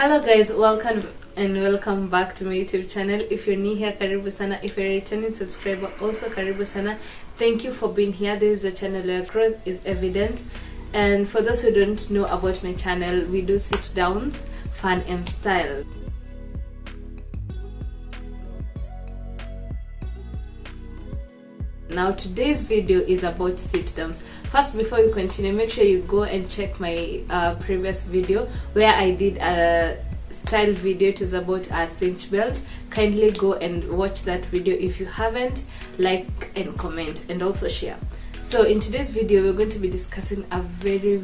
Hello guys, welcome back to my YouTube channel. If you're new here, karibu sana. If you're a returning subscriber, also karibu sana. Thank you for being here. This is a channel where growth is evident. And for those who don't know about my channel, we do sit downs, fun and style. Now today's video is about sit downs. First, before we continue, make sure you go and check my previous video where I did a style video. It was about a cinch belt. Kindly go and watch that video if you haven't. Like and comment and also share. So in today's video, we're going to be discussing a very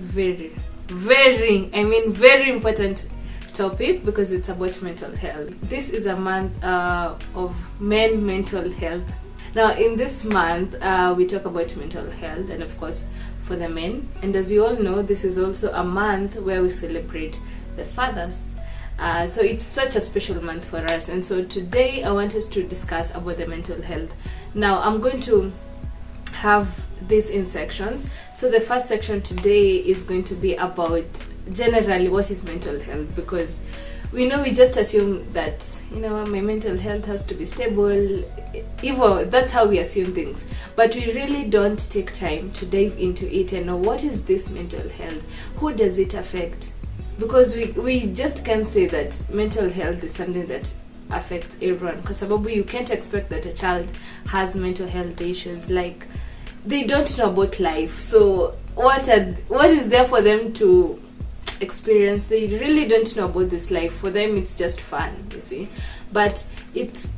important topic because it's about mental health. This is a month of men mental health. Now in this month we talk about mental health, and of course for the men, and as you all know, this is also a month where we celebrate the fathers. So it's such a special month for us, and so today I want us to discuss about the mental health. Now I'm going to have this in sections. So the first section today is going to be about generally what is mental health, because we just assume that my mental health has to be stable. Even that's how we assume things, but we really don't take time to dive into it and know what is this mental health, who does it affect, because we just can't say that mental health is something that affects everyone, because you can't expect that a child has mental health issues. Like, they don't know about life, so what is there for them to experience? They really don't know about this life. For them it's just fun, you see. But it's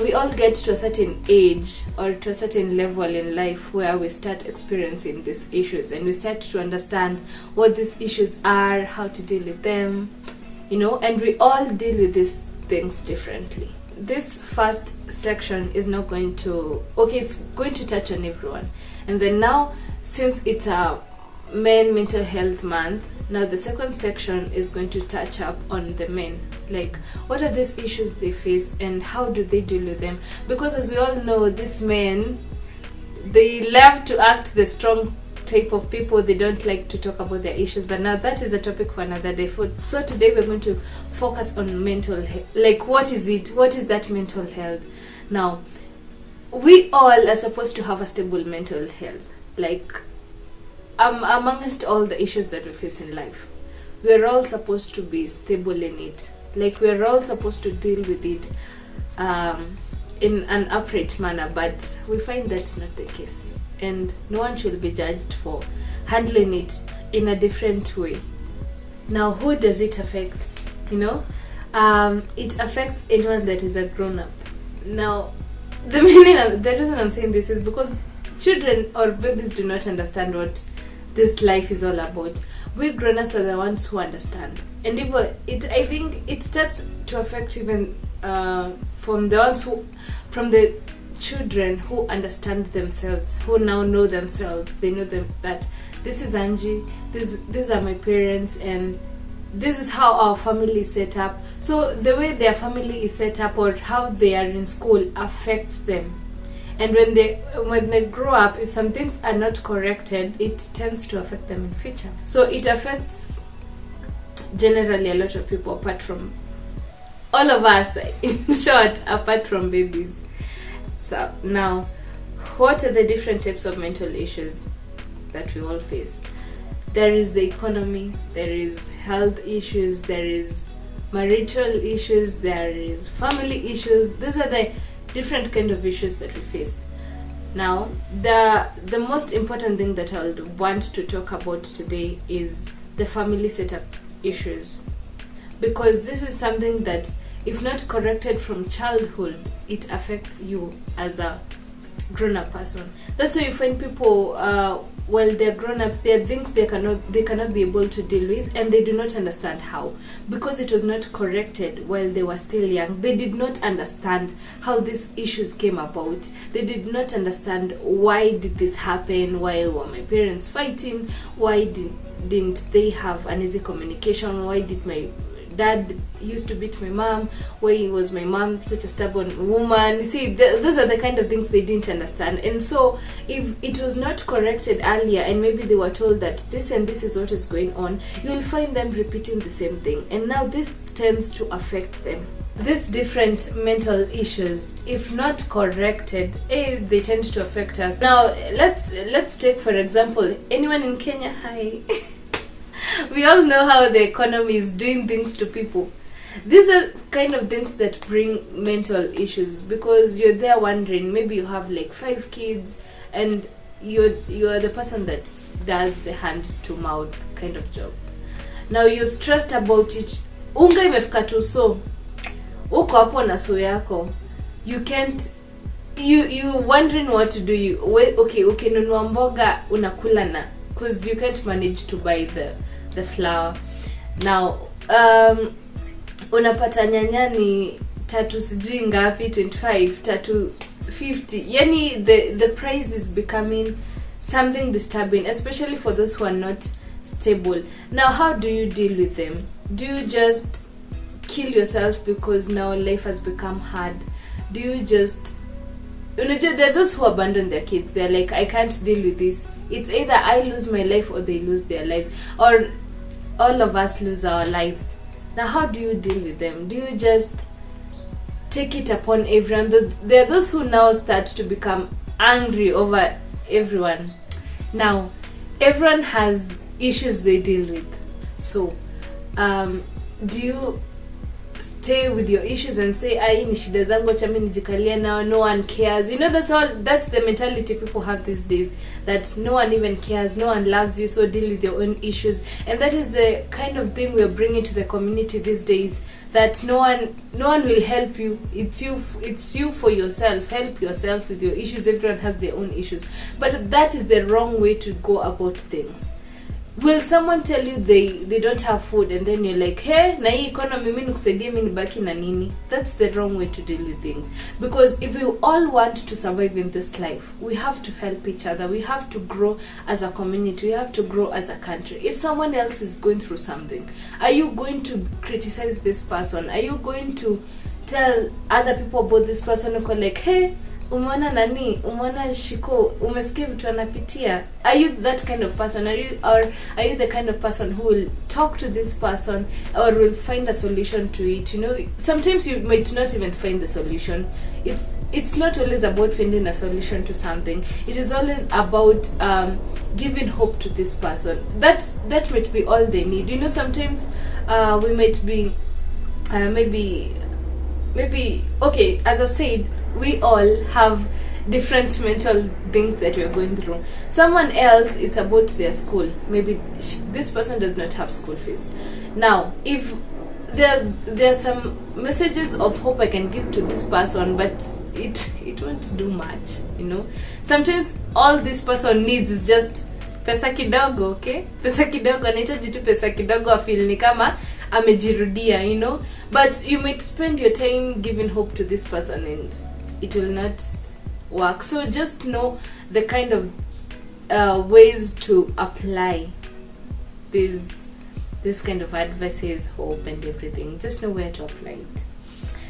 we all get to a certain age or to a certain level in life where we start experiencing these issues, and we start to understand what these issues are, how to deal with them, and we all deal with these things differently. This first section is not going to it's going to touch on everyone, and then now, since it's a men mental health month, now the second section is going to touch up on the men, like what are these issues they face and how do they deal with them, because as we all know, these men, they love to act the strong type of people. They don't like to talk about their issues, but now that is a topic for another day. So today we're going to focus on mental health. Like, what is it? What is that mental health? Now, we all are supposed to have a stable mental health. Like, amongst all the issues that we face in life, we're all supposed to be stable in it. Like, we're all supposed to deal with it in an upright manner, but we find that's not the case, and no one should be judged for handling it in a different way. Now, who does it affect? It affects anyone that is a grown-up. Now, the reason I'm saying this is because children or babies do not understand what this life is all about. We grown-ups are the ones who understand, and I think it starts to affect even from the children who understand themselves, who now know themselves. They know that this is Angie, these are my parents, and this is how our family is set up. So the way their family is set up or how they are in school affects them. And when they grow up, if some things are not corrected, it tends to affect them in future. So it affects generally a lot of people, apart from all of us, in short, apart from babies. So now, what are the different types of mental issues that we all face? There is the economy, there is health issues, there is marital issues, there is family issues. These are the different kind of issues that we face. Now, the most important thing that I would want to talk about today is the family setup issues, because this is something that, if not corrected from childhood, it affects you as a grown-up person. That's why you find people, while they're grown-ups, there are things they cannot be able to deal with, and they do not understand how, because it was not corrected while they were still young. They did not understand how these issues came about. They did not understand why did this happen, why were my parents fighting, why didn't they have an easy communication, why did dad used to beat my mom, why was my mom such a stubborn woman. You see, those are the kind of things they didn't understand. And so if it was not corrected earlier, and maybe they were told that this and this is what is going on, you will find them repeating the same thing, and now this tends to affect them. These different mental issues, if not corrected, they tend to affect us. Now let's take, for example, anyone in Kenya. Hi. We all know how the economy is doing things to people. These are kind of things that bring mental issues, because you're there wondering, maybe you have like 5 kids and you're the person that does the hand to mouth kind of job. Now you're stressed about it. Unga imefika tu, so uko hapo na so yako, you can't, you wondering what to do. Okay, nunua mboga unakula na, because you can't manage to buy the flour. Now unapata nyanya ni 3 sijui ngapi, 25, 350. Yani the price is becoming something disturbing, especially for those who are not stable. Now how do you deal with them? Do you just kill yourself because now life has become hard? Do you just, there are those who abandon their kids. They're like, I can't deal with this. It's either I lose my life or they lose their lives, or all of us lose our lives. Now how do you deal with them? Do you just take it upon everyone? There are those who now start to become angry over everyone. Now everyone has issues they deal with. So do you stay with your issues and say, ni shida zangu acha mimi nijikalia now, no one cares? That's the mentality people have these days, that no one even cares, no one loves you, so deal with your own issues. And that is the kind of thing we're bringing to the community these days, that no one will help you. It's you for yourself. Help yourself with your issues. Everyone has their own issues, but that is the wrong way to go about things. Will someone tell you they don't have food, and then you're like, hey, na hii economy mimi nikusaidie mimi nibaki na nini? That's the wrong way to deal with things. Because if we all want to survive in this life, we have to help each other. We have to grow as a community. We have to grow as a country. If someone else is going through something, are you going to criticize this person? Are you going to tell other people about this person who are like, hey, umeona nani, umeona shiko, umesikia vitu anapitia? Are you that kind of person? Are you the kind of person who will talk to this person or will find a solution to it? Sometimes you might not even find the solution. It's not always about finding a solution to something. It is always about giving hope to this person. That might be all they need. Sometimes we might be maybe okay, as I've said, we all have different mental things that we're going through. Someone else, it's about their school. Maybe this person does not have school fees. Now, if there are some messages of hope I can give to this person, but it won't do much. Sometimes all this person needs is just pesa kidogo, okay? Pesa kidogo, anahitaji tu pesa kidogo afeel ni kama amejirudia, But you might spend your time giving hope to this person and it will not work. So just know the kind of ways to apply this kind of advices, hope and everything. Just know where to apply it.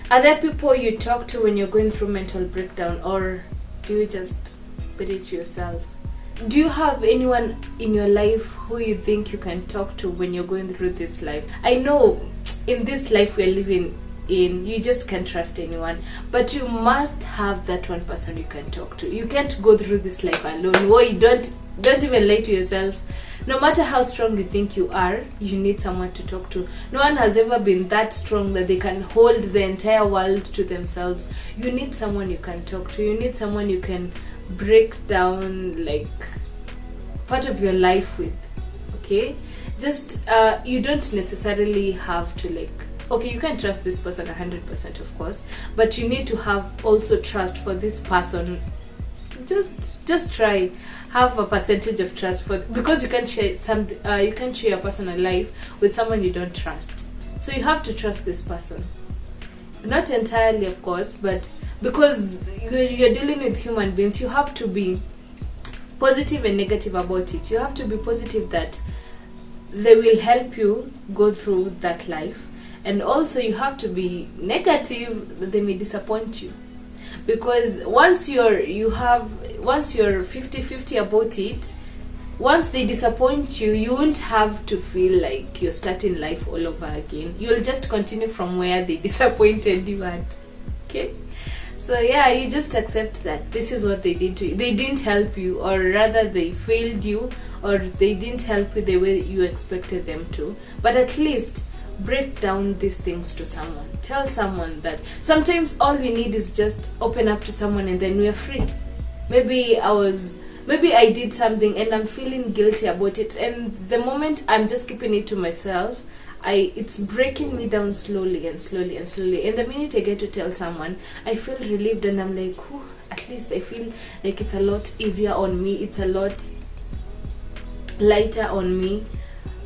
Are there people you talk to when you're going through mental breakdown, or do you just put it yourself? Do you have anyone in your life who you think you can talk to when you're going through this life? I know in this life we're living in, you just can't trust anyone, but you must have that one person you can talk to. You can't go through this life alone. Why? Don't even lie to yourself. No matter how strong you think you are, you need someone to talk to. No one has ever been that strong that they can hold the entire world to themselves. You need someone you can talk to. You need someone you can break down like part of your life with. Okay, just you don't necessarily have to like, okay, you can trust this person 100%, of course, but you need to have also trust for this person. Just try have a percentage of trust because you can't share you can't share your personal life with someone you don't trust. So you have to trust this person, not entirely, of course, but because you're dealing with human beings, you have to be positive and negative about it. You have to be positive that they will help you go through that life, and also you have to be negative that they may disappoint you, because once you're 50-50 about it, once they disappoint you, you won't have to feel like you're starting life all over again. You'll just continue from where they disappointed you at. Okay, so yeah, you just accept that this is what they did to you. They didn't help you, or rather they failed you, or they didn't help you the way you expected them to. But at least break down these things to someone. Tell someone that sometimes all we need is just open up to someone, and then we're free. Maybe I did something and I'm feeling guilty about it, and the moment I'm just keeping it to myself, it's breaking me down slowly and slowly and slowly. And the minute I get to tell someone, I feel relieved, and I'm like, at least I feel like it's a lot easier on me, it's a lot lighter on me.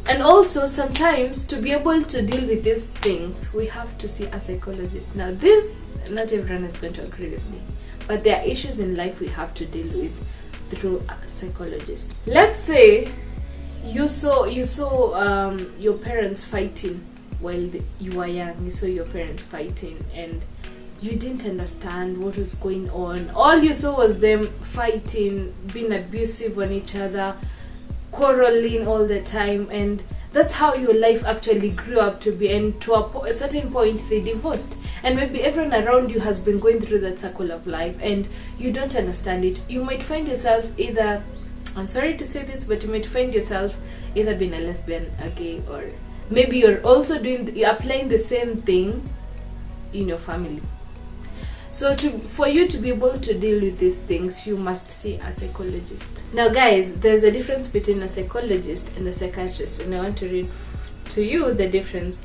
And also sometimes, to be able to deal with these things, we have to see a psychologist. Now this, not everyone is going to agree with me, but there are issues in life we have to deal with through a psychologist. Let's say you saw your parents fighting while you were young. You saw your parents fighting and you didn't understand what was going on. All you saw was them fighting, being abusive on each other, quarreling all the time, and that's how your life actually grew up to be. And to a certain point they divorced, and maybe everyone around you has been going through that circle of life and you don't understand it. You might find yourself either, I'm sorry to say this, but you might find yourself either being a lesbian, a gay, or maybe you're also you're applying the same thing in your family. So for you to be able to deal with these things, you must see a psychologist. Now guys, there's a difference between a psychologist and a psychiatrist, and I want to read to you the difference.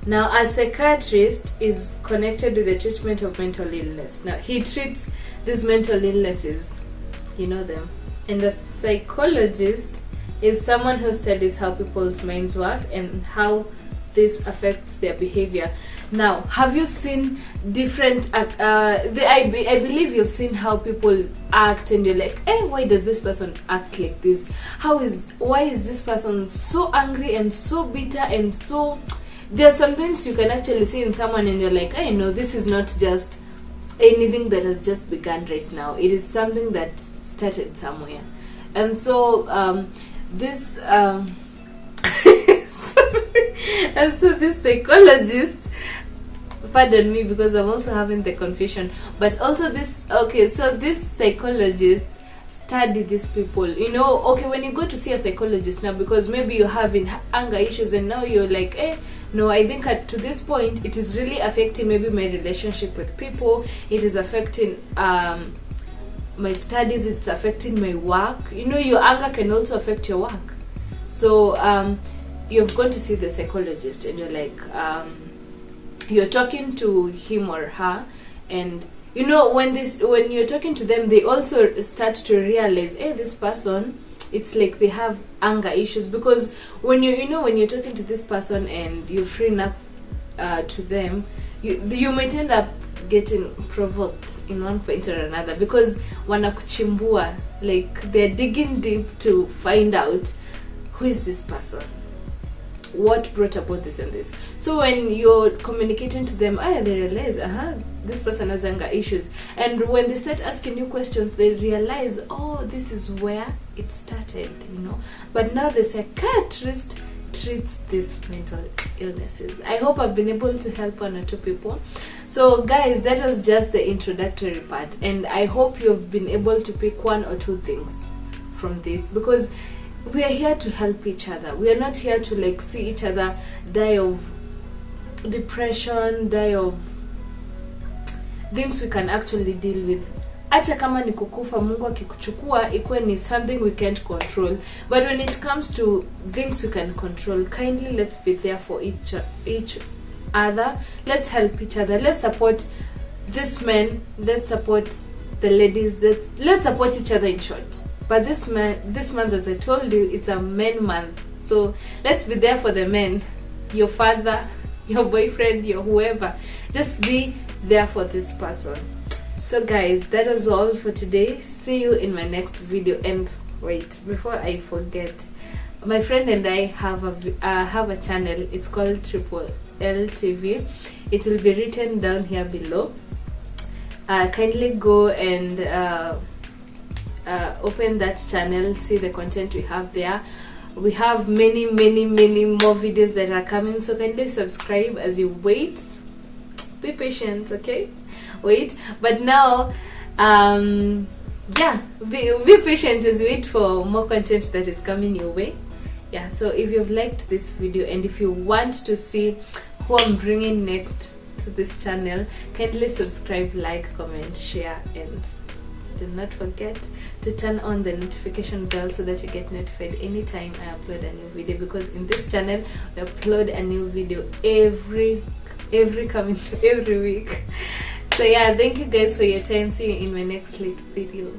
Now, a psychiatrist is connected with the treatment of mental illness. Now, he treats these mental illnesses, you know them. And a psychologist is someone who studies how people's minds work and how this affects their behavior. Now, have you seen different I believe you've seen how people act, and you're like, why does this person act like this? Why is this person so angry and so bitter and so... There are some things you can actually see in someone and you're like, I know this is not just anything that has just begun right now. It is something that started somewhere. And so this psychologist, pardon me because I'm also having the confusion, but also this psychologist study these people, when you go to see a psychologist now, because maybe you're having anger issues and now you're like, no, I think to this point it is really affecting maybe my relationship with people, it is affecting my studies, it's affecting my work. Your anger can also affect your work. So you've gone to see the psychologist and you're like, you're talking to him or her, and when you're talking to them, they also start to realize, this person, it's like they have anger issues. Because when you're talking to this person and you're freeing up to them, you might end up getting provoked in one point or another, because wanakuchimbua, like they're digging deep to find out who is this person, what brought about this and this. So when you're communicating to them, they realize, this person has anger issues. And when they start asking you questions, they realize, this is where it started, But now the psychiatrist treats these mental illnesses. I hope I've been able to help one or two people. So guys, that was just the introductory part, and I hope you've been able to pick one or two things from this, because we are here to help each other. We are not here to see each other die of depression, die of things we can actually deal with. Acha kama ni kukufa, Mungu akikuchukua ikuwe ni something we can't control. But when it comes to things we can control, kindly let's be there for each other. Let's help each other. Let's support this men. Let's support the ladies. Let's support each other, in short. But this month, as I told you, it's a men month. So let's be there for the men. Your father, your boyfriend, your whoever. Just be there for this person. So guys, that was all for today. See you in my next video. And wait, before I forget, my friend and I have a channel. It's called tripleiiitv. tripleiiitv. It will be written down here below. Kindly go and open that channel, see the content we have there. We have many more videos that are coming, so kindly subscribe as you wait. Be patient, okay? Wait. But now yeah, be patient as you wait for more content that is coming your way. Yeah, so if you've liked this video and if you want to see who I'm bringing next to this channel, kindly subscribe, like, comment, share, and do not forget to turn on the notification bell so that you get notified anytime I upload a new video, because in this channel we upload a new video every week. So yeah, thank you guys for your time. See you in my next video.